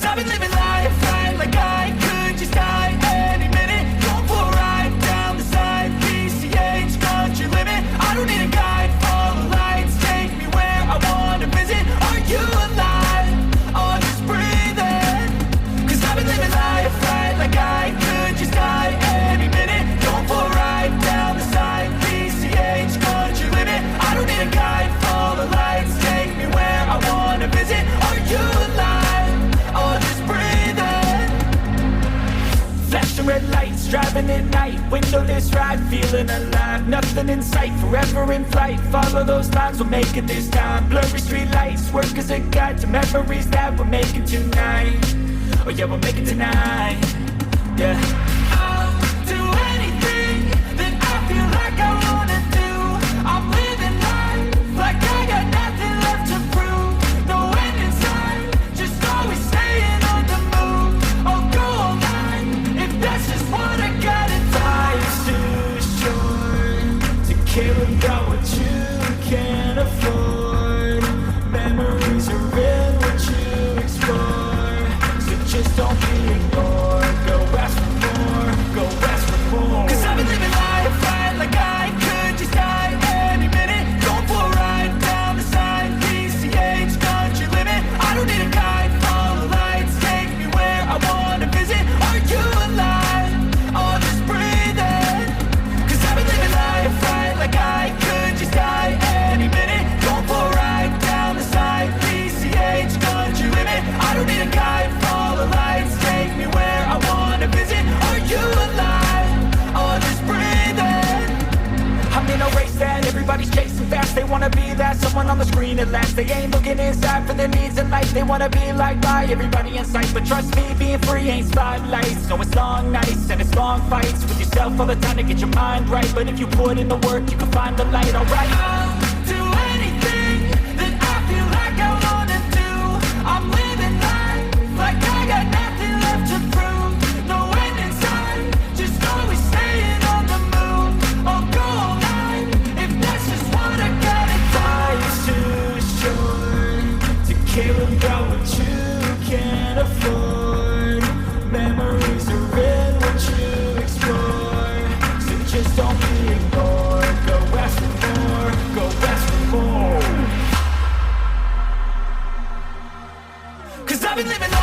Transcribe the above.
I've been living life right like I could just die any minute. Going for a ride down the side, PCH country limit. I don't need a guide, follow lights, take me where I wanna visit. Are you alive? Or just breathing? Cause I've been living life right like I could just die any minute. Going for a ride down the side, PCH country limit. I don't need a guide, follow lights, take me where I wanna visit. Are you alive? Or just breathing? Flashing red lights, driving at night, windowless ride, feeling alive. Nothing in sight, forever in flight. Follow those lines, we'll make it this time. Blurry street lights, work as a guide to memories that we're making tonight. Oh yeah, we'll make it tonight. Yeah. I'll do anything that I feel like I wanna do. I'm living life like I got nothing left to prove. No end in sight, just always staying on the move. I'll go all night if that's just what I gotta do. Life's too short to care about what you can't afford. Memories are real what you explore, so just don't be ignored. Go ask for more, go ask for more. Cause I've been living life right like I could just die any minute. Going for a ride down the side, PCH country limit. I don't need a guide, follow lights, take me where I wanna visit. Are you alive? Or just breathing? Cause I've been living life right like I could just die any minute. Going for a ride down the side, PCH country limit. I don't need a guide, follow lights, take me where I wanna visit. Are you alive? Or just breathing? I'm in a race that everybody's chasing fast. They wanna be that someone on the screen at last. They ain't looking inside for their needs in life. They wanna be liked by everybody in sight. But trust me, being free ain't spotlights. No, it's long nights and it's long fights with yourself all the time to get your mind right. But if you put in the work, you can find the light, alright? I'll do anything that I feel like I wanna do. I'm living life like I got nothing left to prove. No end in sight, just always staying on the move. I'll go all night if that's just what I gotta do. Life's too short to care about what you can't afford. Memories are real what you explore, so just don't be ignored. Go ask for more, go ask for more. Cause I've been living